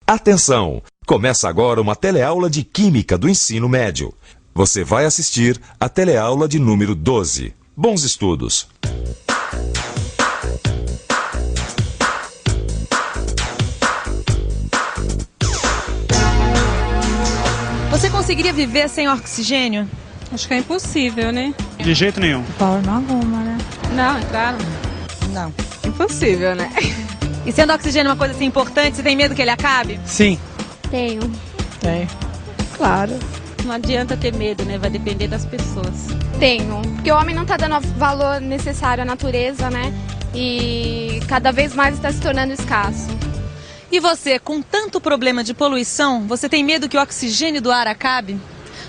Atenção! Começa agora uma teleaula de Química do Ensino Médio. Você vai assistir a teleaula de número 12. Bons estudos! Você conseguiria viver sem oxigênio? Acho que é impossível, né? De jeito nenhum. De forma alguma, né? Não, é claro. Não. Impossível, né? E sendo oxigênio uma coisa assim importante, você tem medo que ele acabe? Sim. Tenho. Tem. Claro. Não adianta ter medo, né? Vai depender das pessoas. Tenho. Porque o homem não está dando o valor necessário à natureza, né? E cada vez mais está se tornando escasso. E você, com tanto problema de poluição, você tem medo que o oxigênio do ar acabe?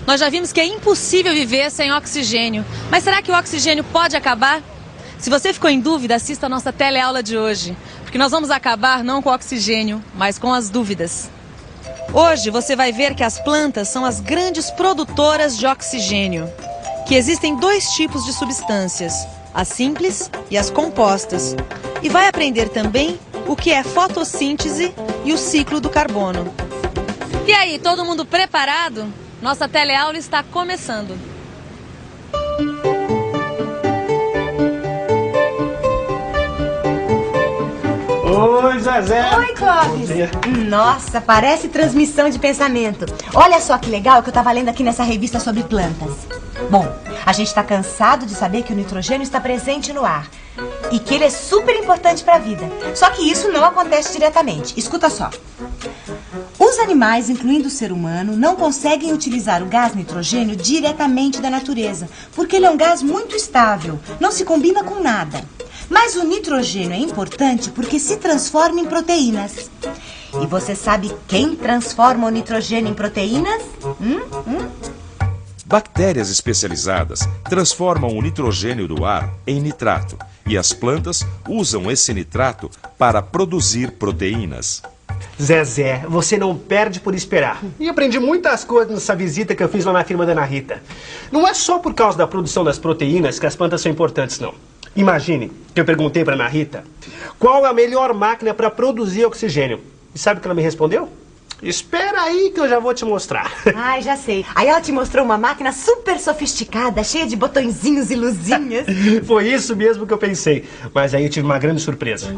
Nós já vimos que é impossível viver sem oxigênio. Mas será que o oxigênio pode acabar? Se você ficou em dúvida, assista a nossa teleaula de hoje. Porque nós vamos acabar não com o oxigênio, mas com as dúvidas. Hoje você vai ver que as plantas são as grandes produtoras de oxigênio. Que existem dois tipos de substâncias, as simples e as compostas. E vai aprender também o que é fotossíntese e o ciclo do carbono. E aí, todo mundo preparado? Nossa teleaula está começando. Oi, Zezé. Oi, Clóvis. Nossa, parece transmissão de pensamento. Olha só que legal que eu tava lendo aqui nessa revista sobre plantas. Bom, a gente tá cansado de saber que o nitrogênio está presente no ar e que ele é super importante para a vida. Só que isso não acontece diretamente. Escuta só. Os animais, incluindo o ser humano, não conseguem utilizar o gás nitrogênio diretamente da natureza, porque ele é um gás muito estável, não se combina com nada. Mas o nitrogênio é importante porque se transforma em proteínas. E você sabe quem transforma o nitrogênio em proteínas? Bactérias especializadas transformam o nitrogênio do ar em nitrato e as plantas usam esse nitrato para produzir proteínas. Zezé, você não perde por esperar. E aprendi muitas coisas nessa visita que eu fiz lá na firma da Ana Rita. Não é só por causa da produção das proteínas que as plantas são importantes, não. Imagine que eu perguntei para a Ana Rita qual é a melhor máquina para produzir oxigênio. E sabe o que ela me respondeu? Espera aí que eu já vou te mostrar. Ai, já sei. Aí ela te mostrou uma máquina super sofisticada, cheia de botõezinhos e luzinhas. Foi isso mesmo que eu pensei. Mas aí eu tive uma grande surpresa.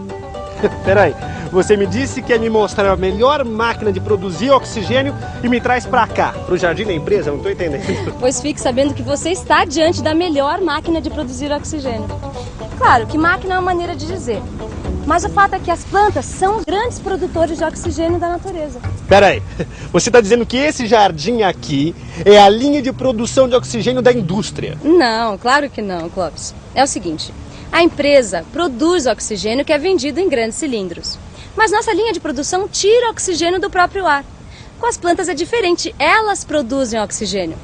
Peraí, você me disse que ia me mostrar a melhor máquina de produzir oxigênio e me traz pra cá, pro jardim da empresa? Não tô entendendo. Pois fique sabendo que você está diante da melhor máquina de produzir oxigênio. Claro que máquina é uma maneira de dizer, mas o fato é que as plantas são os grandes produtores de oxigênio da natureza. Peraí, você tá dizendo que esse jardim aqui é a linha de produção de oxigênio da indústria? Não, claro que não, Clóvis. É o seguinte, a empresa produz oxigênio que é vendido em grandes cilindros. Mas nossa linha de produção tira oxigênio do próprio ar. Com as plantas é diferente, elas produzem oxigênio.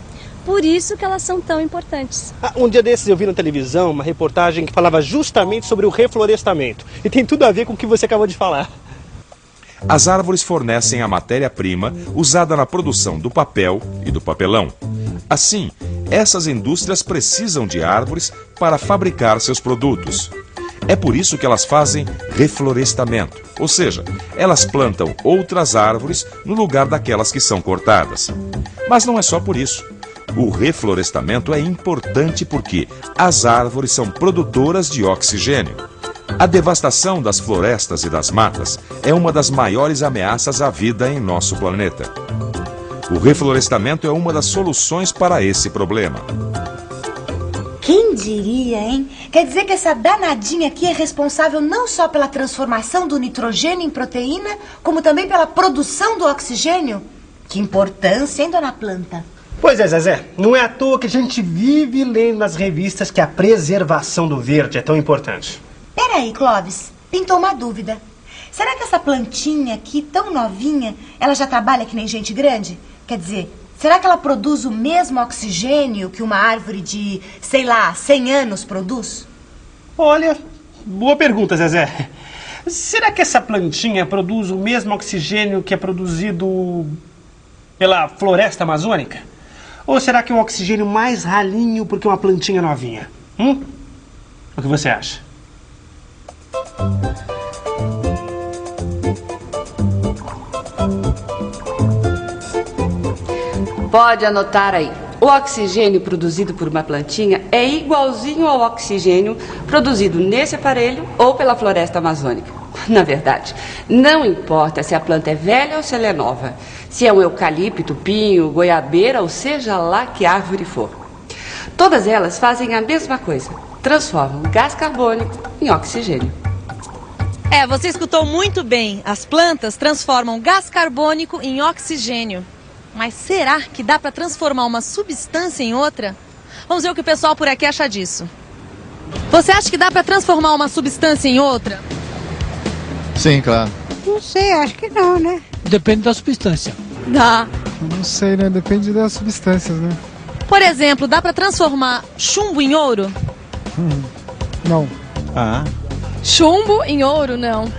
Por isso que elas são tão importantes. Um dia desses eu vi na televisão uma reportagem que falava justamente sobre o reflorestamento. E tem tudo a ver com o que você acabou de falar. As árvores fornecem a matéria-prima usada na produção do papel e do papelão. Assim, essas indústrias precisam de árvores para fabricar seus produtos. É por isso que elas fazem reflorestamento, ou seja, elas plantam outras árvores no lugar daquelas que são cortadas. Mas não é só por isso. O reflorestamento é importante porque as árvores são produtoras de oxigênio. A devastação das florestas e das matas é uma das maiores ameaças à vida em nosso planeta. O reflorestamento é uma das soluções para esse problema. Quem diria, hein? Quer dizer que essa danadinha aqui é responsável não só pela transformação do nitrogênio em proteína, como também pela produção do oxigênio? Que importância, hein, dona Planta? Pois é, Zezé, não é à toa que a gente vive lendo nas revistas que a preservação do verde é tão importante. Peraí, Clóvis, pintou uma dúvida. Será que essa plantinha aqui, tão novinha, ela já trabalha que nem gente grande? Quer dizer, será que ela produz o mesmo oxigênio que uma árvore de, sei lá, 100 anos produz? Olha, boa pergunta, Zezé. Será que essa plantinha produz o mesmo oxigênio que é produzido pela floresta amazônica? Ou será que é um oxigênio mais ralinho porque é uma plantinha novinha? O que você acha? Pode anotar aí. O oxigênio produzido por uma plantinha é igualzinho ao oxigênio produzido nesse aparelho ou pela floresta amazônica. Na verdade, não importa se a planta é velha ou se ela é nova, se é um eucalipto, pinho, goiabeira ou seja lá que árvore for. Todas elas fazem a mesma coisa, transformam gás carbônico em oxigênio. Você escutou muito bem. As plantas transformam gás carbônico em oxigênio. Mas será que dá para transformar uma substância em outra? Vamos ver o que o pessoal por aqui acha disso. Você acha que dá para transformar uma substância em outra? Sim, claro. Não sei, acho que não, né? Depende da substância. Dá. Não sei, né? Depende das substâncias, né? Por exemplo, dá para transformar chumbo em ouro? Não. Chumbo em ouro, não.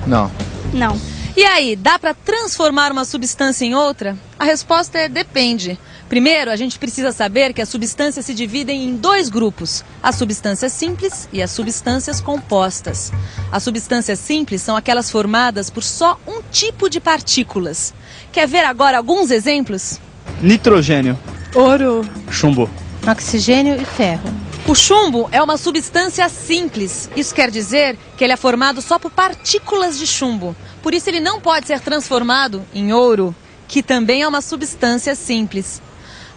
Não. Não. E aí, dá para transformar uma substância em outra? A resposta é depende. Primeiro, a gente precisa saber que as substâncias se dividem em dois grupos: as substâncias simples e as substâncias compostas. As substâncias simples são aquelas formadas por só um tipo de partículas. Quer ver agora alguns exemplos? Nitrogênio. Ouro. Chumbo. Oxigênio e ferro. O chumbo é uma substância simples. Isso quer dizer que ele é formado só por partículas de chumbo. Por isso ele não pode ser transformado em ouro, que também é uma substância simples.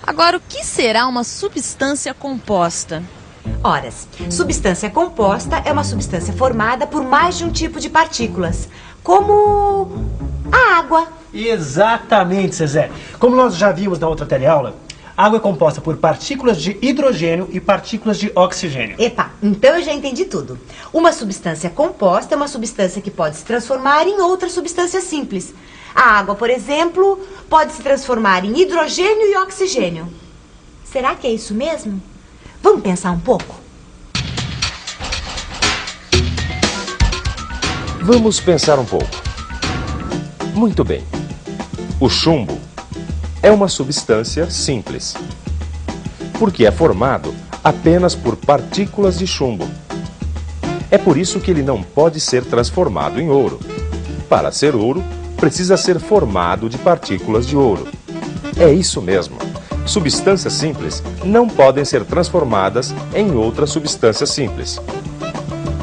Agora, o que será uma substância composta? Ora, substância composta é uma substância formada por mais de um tipo de partículas, como a água. Exatamente, Zezé. Como nós já vimos na outra teleaula, a água é composta por partículas de hidrogênio e partículas de oxigênio. Epa, então eu já entendi tudo. Uma substância composta é uma substância que pode se transformar em outra substância simples. A água, por exemplo, pode se transformar em hidrogênio e oxigênio. Será que é isso mesmo? Vamos pensar um pouco? Vamos pensar um pouco. Muito bem. O chumbo é uma substância simples, porque é formado apenas por partículas de chumbo. É por isso que ele não pode ser transformado em ouro. Para ser ouro, precisa ser formado de partículas de ouro. É isso mesmo. Substâncias simples não podem ser transformadas em outras substâncias simples.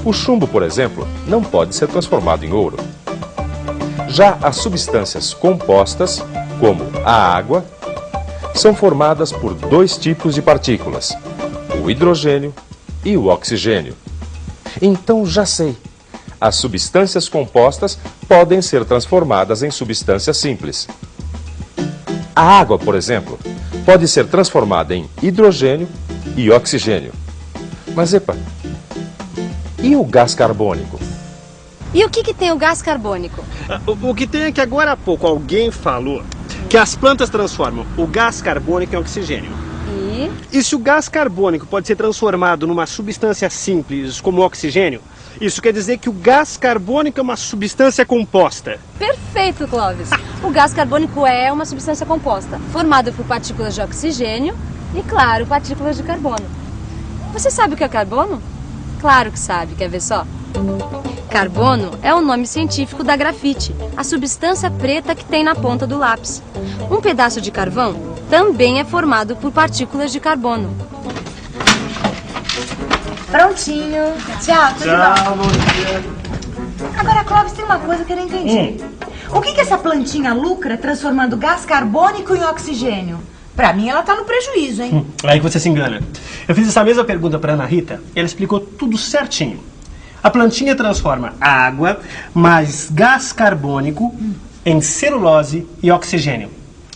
O chumbo, por exemplo, não pode ser transformado em ouro. Já as substâncias compostas, como a água, são formadas por dois tipos de partículas, o hidrogênio e o oxigênio. Então já sei, as substâncias compostas podem ser transformadas em substâncias simples. A água, por exemplo, pode ser transformada em hidrogênio e oxigênio. Mas epa, e o gás carbônico? E o que tem o gás carbônico? O que tem é que agora há pouco alguém falou que as plantas transformam o gás carbônico em oxigênio. E se o gás carbônico pode ser transformado numa substância simples como o oxigênio, isso quer dizer que o gás carbônico é uma substância composta. Perfeito, Clóvis. O gás carbônico é uma substância composta, formada por partículas de oxigênio e, claro, partículas de carbono. Você sabe o que é carbono? Claro que sabe, quer ver só? Carbono é o nome científico da grafite, a substância preta que tem na ponta do lápis. Um pedaço de carvão também é formado por partículas de carbono. Prontinho. Tchau, tudo bom? Agora, Clóvis, tem uma coisa que eu não entendi. O que essa plantinha lucra transformando gás carbônico em oxigênio? Pra mim, ela tá no prejuízo, hein? É aí que você se engana. Eu fiz essa mesma pergunta pra Ana Rita e ela explicou tudo certinho. A plantinha transforma água mais gás carbônico em celulose e oxigênio.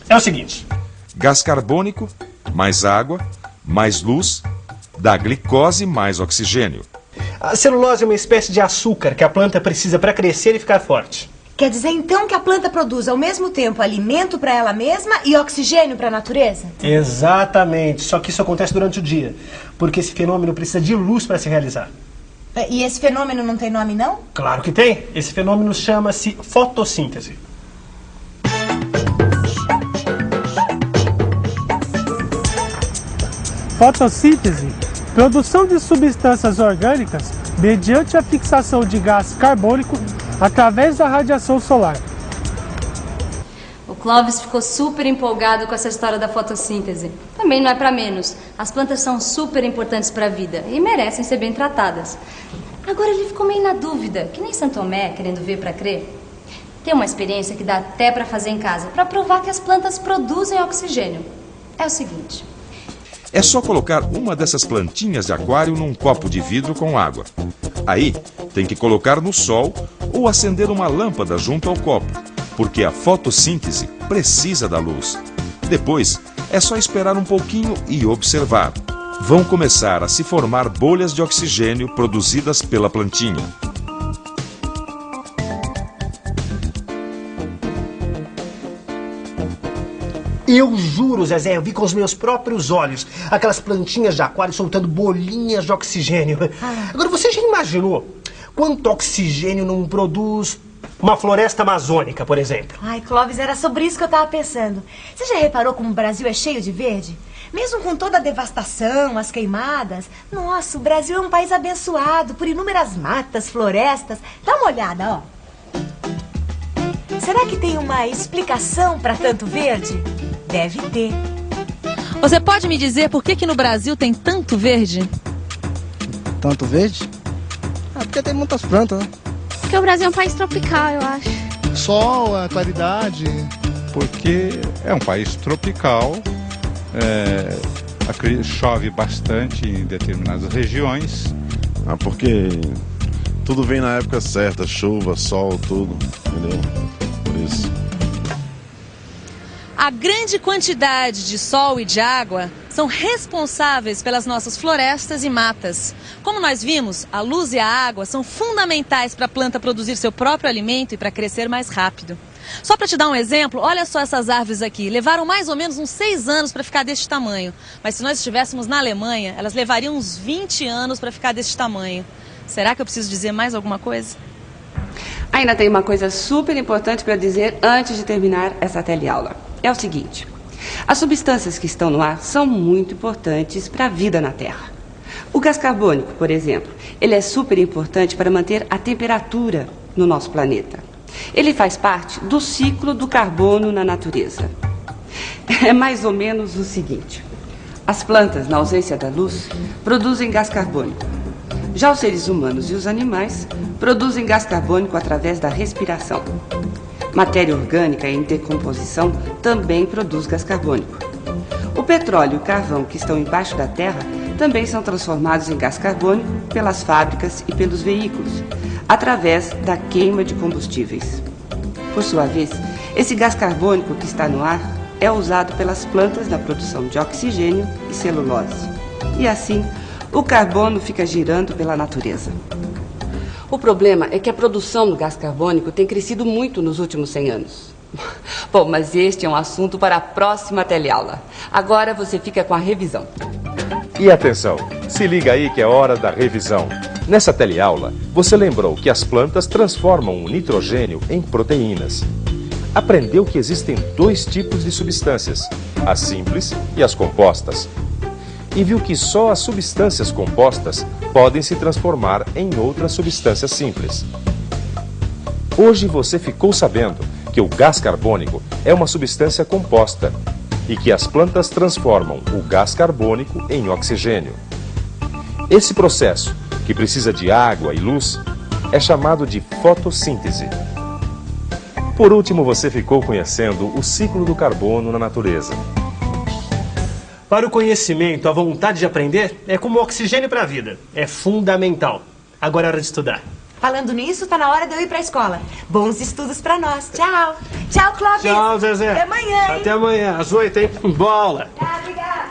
É o seguinte: gás carbônico mais água mais luz dá glicose mais oxigênio. A celulose é uma espécie de açúcar que a planta precisa para crescer e ficar forte. Quer dizer, então, que a planta produz ao mesmo tempo alimento para ela mesma e oxigênio para a natureza? Exatamente, só que isso acontece durante o dia, porque esse fenômeno precisa de luz para se realizar. E esse fenômeno não tem nome, não? Claro que tem. Esse fenômeno chama-se fotossíntese. Fotossíntese, produção de substâncias orgânicas mediante a fixação de gás carbônico através da radiação solar. Ô Clóvis ficou super empolgado com essa história da fotossíntese. Também não é pra menos. As plantas são super importantes pra vida e merecem ser bem tratadas. Agora ele ficou meio na dúvida, que nem Santo Tomé, querendo ver pra crer. Tem uma experiência que dá até pra fazer em casa, pra provar que as plantas produzem oxigênio. É o seguinte... É só colocar uma dessas plantinhas de aquário num copo de vidro com água. Aí, tem que colocar no sol ou acender uma lâmpada junto ao copo, porque a fotossíntese precisa da luz. Depois, é só esperar um pouquinho e observar. Vão começar a se formar bolhas de oxigênio produzidas pela plantinha. Eu juro, Zezé, eu vi com os meus próprios olhos aquelas plantinhas de aquário soltando bolinhas de oxigênio. Agora, você já imaginou quanto oxigênio não produz uma floresta amazônica, por exemplo? Ai, Clóvis, era sobre isso que eu tava pensando. Você já reparou como o Brasil é cheio de verde? Mesmo com toda a devastação, as queimadas, nossa, o Brasil é um país abençoado por inúmeras matas, florestas. Dá uma olhada, ó. Será que tem uma explicação para tanto verde? Deve ter. Você pode me dizer por que no Brasil tem tanto verde? Tanto verde? Porque tem muitas plantas, né? Porque o Brasil é um país tropical, eu acho. Sol, a claridade. Porque é um país tropical, chove bastante em determinadas regiões. Porque tudo vem na época certa, chuva, sol, tudo, entendeu? Por isso. A grande quantidade de sol e de água são responsáveis pelas nossas florestas e matas. Como nós vimos, a luz e a água são fundamentais para a planta produzir seu próprio alimento e para crescer mais rápido. Só para te dar um exemplo, olha só essas árvores aqui. Levaram mais ou menos uns 6 anos para ficar deste tamanho. Mas se nós estivéssemos na Alemanha, elas levariam uns 20 anos para ficar deste tamanho. Será que eu preciso dizer mais alguma coisa? Ainda tem uma coisa super importante para dizer antes de terminar essa teleaula. É o seguinte, as substâncias que estão no ar são muito importantes para a vida na Terra. O gás carbônico, por exemplo, ele é super importante para manter a temperatura no nosso planeta. Ele faz parte do ciclo do carbono na natureza. É mais ou menos o seguinte, as plantas, na ausência da luz, produzem gás carbônico. Já os seres humanos e os animais produzem gás carbônico através da respiração. Matéria orgânica em decomposição também produz gás carbônico. O petróleo e o carvão que estão embaixo da terra também são transformados em gás carbônico pelas fábricas e pelos veículos, através da queima de combustíveis. Por sua vez, esse gás carbônico que está no ar é usado pelas plantas na produção de oxigênio e celulose. E assim, o carbono fica girando pela natureza. O problema é que a produção do gás carbônico tem crescido muito nos últimos 100 anos. Bom, mas este é um assunto para a próxima teleaula. Agora você fica com a revisão. E atenção, se liga aí que é hora da revisão. Nessa teleaula, você lembrou que as plantas transformam o nitrogênio em proteínas. Aprendeu que existem 2 tipos de substâncias, as simples e as compostas. E viu que só as substâncias compostas podem se transformar em outras substâncias simples. Hoje você ficou sabendo que o gás carbônico é uma substância composta e que as plantas transformam o gás carbônico em oxigênio. Esse processo, que precisa de água e luz, é chamado de fotossíntese. Por último, você ficou conhecendo o ciclo do carbono na natureza. Para o conhecimento, a vontade de aprender é como o oxigênio para a vida. É fundamental. Agora é hora de estudar. Falando nisso, tá na hora de eu ir pra escola. Bons estudos pra nós. Tchau. Tchau, Clóvis. Tchau, Zezé. Até amanhã, hein? Até amanhã. Às 8, hein? Bola. Tá, obrigada.